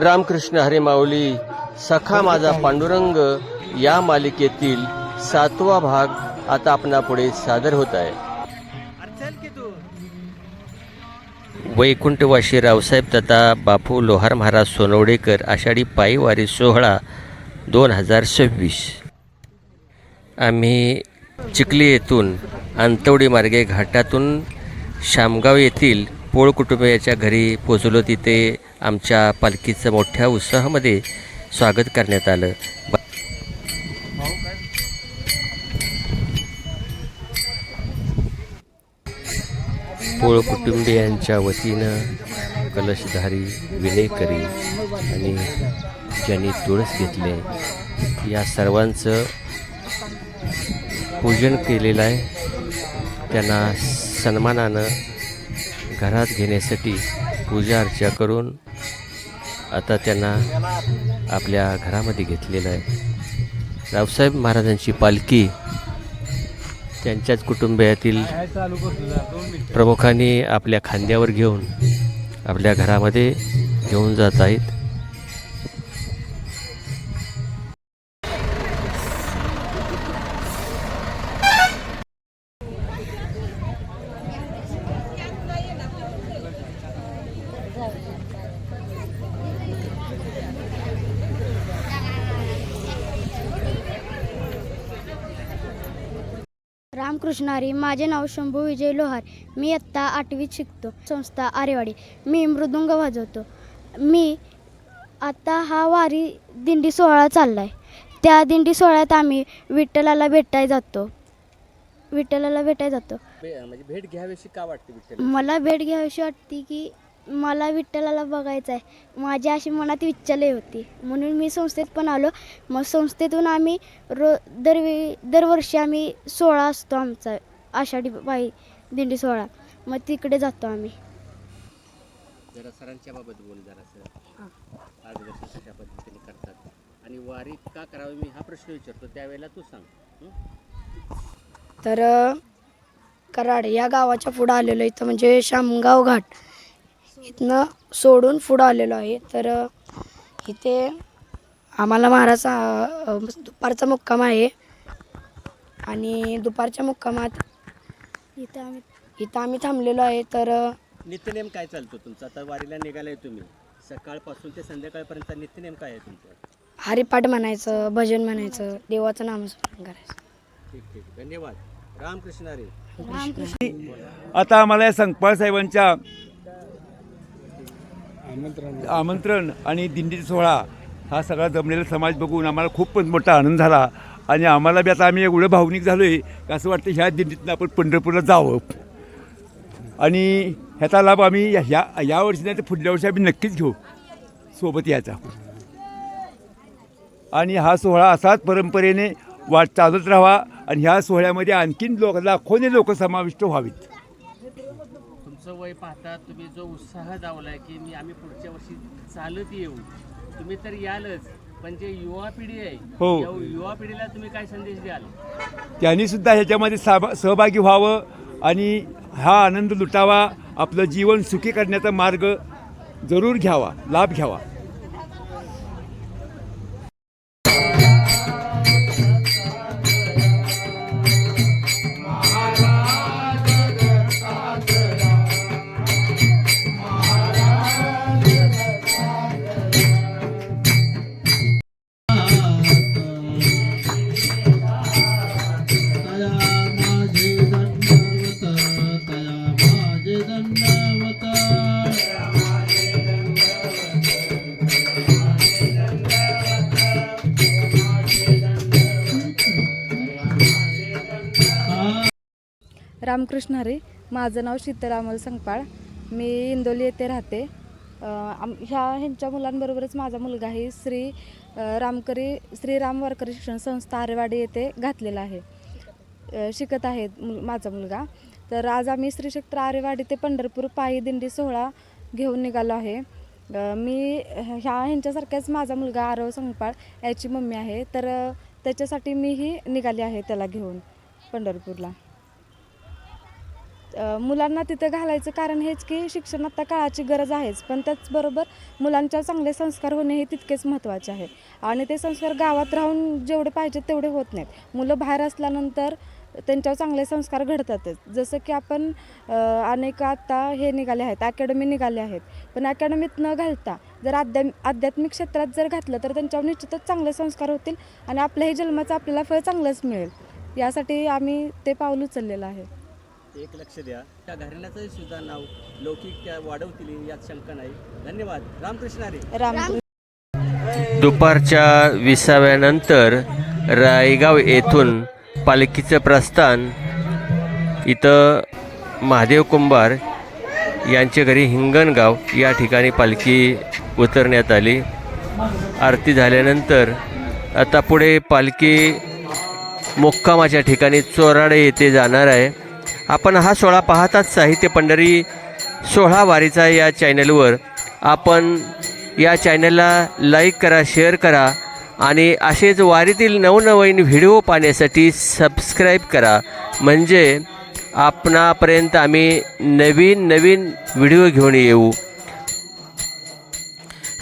रामकृष्ण हरी माऊली सखा माझा पांडुरंग या मालिकेतील 7वा भाग आता आपणापुढे सादर होत आहे। वैकुंठवासी रावसाहेब तथा बापू लोहार महाराज सोनवडेकर आषाढी पायी वारी सोहळा 2026। आम्ही चिखली येथून अंतवडी मार्गे घाटातून शामगाव येथील पोळ कुटुंबियाच्या घरी पोचलो। तिथे आमच्या पालखीचं मोठ्या उत्साहामध्ये स्वागत करण्यात आलं। पोळ कुटुंबियांच्या वतीनं कलशधारी, विनेकरी आणि ज्यांनी तुळस घेतले या सर्वांचं पूजन केलेलं आहे। त्यांना सन्मानानं घरात घेण्यासाठी पूजा अर्चा करून आता त्यांना आपल्या घरामध्ये घेतलेलं आहे। रावसाहेब महाराजांची पालखी त्यांच्याच कुटुंबियातील प्रमुखांनी आपल्या खांद्यावर घेऊन आपल्या घरामध्ये घेऊन जात आहेत। रामकृष्ण हरी, माझे नाव शंभू विजय लोहार। मी इयत्ता 8वीत शिकतो। संस्था आरेवाडी। मी मृदुंग वाजवतो। मी आता हा वारी दिंडी सोहळा चालला आहे। त्या दिंडी सोहळ्यात आम्ही विठ्ठलाला भेटायला जातो। म्हणजे भेट घ्यावीशी का वाटते विठ्ठल? मला भेट घ्यावीशी वाटते की मला विठ्ठलाला बघायचं आहे। माझी अशी मनात इच्छा लई होती, म्हणून मी संस्थेत पण आलो। मग संस्थेतून आम्ही दरवर्षी आम्ही सोहळा असतो आमचा, आषाढी पायी दिंडी सोहळा। मग तिकडे जातो आम्ही। जरा सरांच्या बाबत बोल जरासं। आज वर्ष कशा पद्धतीने करतात आणि वारी का करावी मी हा प्रश्न विचारतो, त्यावेळेला तू सांग। तर कराड या गावाच्या पुढं आलेलो, इथं म्हणजे शामगाव घाट इथनं सोडून पुढं आलेलो आहे। तर इथे आम्हाला महाराज दुपारचा मुक्काम आहे आणि दुपारच्या मुक्कामात इथं आम्ही थांबलेलो आहे। तर नित्यनेम काय चालतो तुमचा? आता वारीला निघालाय तुम्ही, सकाळपासून ते संध्याकाळपर्यंत नित्यनेम काय आहे तुमचं? हरिपाठ म्हणायचं, भजन म्हणायचं, देवाचं नामस्मरण करायचं। ठीक ठीक, धन्यवाद। रामकृष्ण हरी। आता आम्हाला या संकपाळ साहेबांच्या आमंत्रण आणि दिंडी सोहळा हा सगळा जमलेला समाज बघून आम्हाला खूप मोठा आनंद झाला आणि आम्हाला बी आता आम्ही एवढं भावनिक झालो आहे की असं वाटतं ह्या दिंडीतनं आपण पंढरपूरला जावं आणि ह्याचा लाभ आम्ही या वर्षी नाही तर पुढल्या वर्षी आम्ही नक्कीच घेऊ सोबत याचा। आणि हा सोहळा असाच परंपरेने चालत राहावा आणि ह्या सोहळ्यामध्ये आणखीन लाखोने लोक समाविष्ट व्हावीत। तुमचं वय पाहता तुम्ही जो उत्साह दावलाय की आम्ही पुढच्या वर्षी चालत येऊ, तुम्ही तर यालच, पण जे युवा पिढी आहे हो, युवा पिढीला तुम्ही काय संदेश द्याल? त्यांनी सुद्धा ह्याच्यामध्ये सहभागी व्हावं आणि हा आनंद लुटावा, आपलं जीवन सुखी करण्याचा मार्ग जरूर घ्यावा, लाभ घ्यावा। रामकृष्ण हरी, माझं नाव शीतल अमोल संकपाळ। मी इंदोली येथे राहते। ह्यांच्या मुलांबरोबरच माझा मुलगाही श्री राम वारकरी शिक्षण संस्था आरेवाडी येथे घातलेला आहे, शिकत आहे माझा मुलगा। तर आज आम्ही श्री क्षेत्र आरेवाडी ते पंढरपूर पायी दिंडी सोहळा घेऊन निघालो आहे। मी ह्यांच्यासारख्याच माझा मुलगा आरव संकपाळ याची मम्मी आहे, तर त्याच्यासाठी मीही निघाली आहे त्याला घेऊन पंढरपूरला। मुलांना तिथं घालायचं कारण हेच की शिक्षण आत्ता काळाची गरज आहेच, पण त्याचबरोबर मुलांच्या चांगले संस्कार होणे हे तितकेच महत्त्वाचे आहे. आणि ते संस्कार गावात राहून जेवढे पाहिजेत तेवढे होत नाहीत. मुलं बाहेर असल्यानंतर त्यांच्यावर चांगले संस्कार घडतातच. जसं की आपण अनेक आत्ता हे निघाले आहेत, अकॅडमी निघाले आहेत, पण अकॅडमीत न घालता जर आध्यात्मिक क्षेत्रात जर घातलं तर त्यांच्यावर निश्चितच चांगले संस्कार होतील आणि आपलं हे जन्माचं आपल्याला फळ चांगलंच मिळेल. यासाठी आम्ही ते पाऊल उचललेलं आहे. एक लक्ष द्या, त्या घराण्याचं सुद्धा नाव लौकिक त्या वाढवतील यात शंका नाही. धन्यवाद. रामकृष्ण हरी. राम दुपारच्या 20व्यानंतर रायगाव येथून पालखीचं प्रस्थान इथं महादेव कुंभार यांच्या घरी हिंगणगाव या ठिकाणी पालखी उतरण्यात आली. आरती झाल्यानंतर आता पुढे पालखी मुक्कामाच्या ठिकाणी चोराडे येथे जाणार आहे. आपण हा सोहळा पाहताच साहित्य पंढरी सोहळा वारीचा या चॅनलवर. आपण या चॅनलला लाईक करा, शेअर करा आणि असेच वारीतील नवनवीन व्हिडिओ पाहण्यासाठी सबस्क्राईब करा. म्हणजे आपणापर्यंत आम्ही नवीन व्हिडिओ घेऊन येऊ.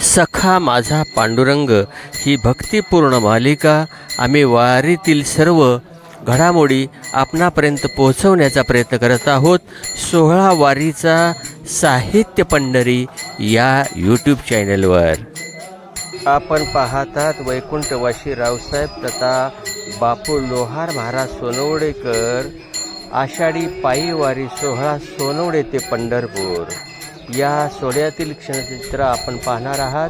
सखा माझा पांडुरंग ही भक्तिपूर्ण मालिका आम्ही वारीतील सर्व घडामोडी आपणापर्यंत पोहोचवण्याचा प्रयत्न करत आहोत. सोहळा वारीचा साहित्य पंढरी या यूट्यूब चॅनलवर. आपण पाहतात वैकुंठवासी रावसाहेब तथा बापू लोहार महाराज सोनवडेकर आषाढी पायी वारी सोहळा सोनवडे ते पंढरपूर या सोहळ्यातील क्षणचित्र आपण पाहणार आहात.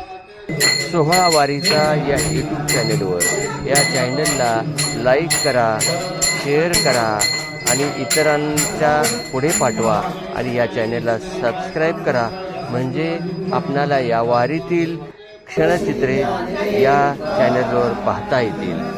सोहळा वारीचा या यूट्यूब चॅनलवर. या चॅनलला लाईक करा, शेअर करा आणि इतरांच्या पुढे पाठवा आणि या चॅनलला सबस्क्राईब करा. म्हणजे आपणाला या वारीतील क्षणचित्रे या चॅनलवर पाहता येतील.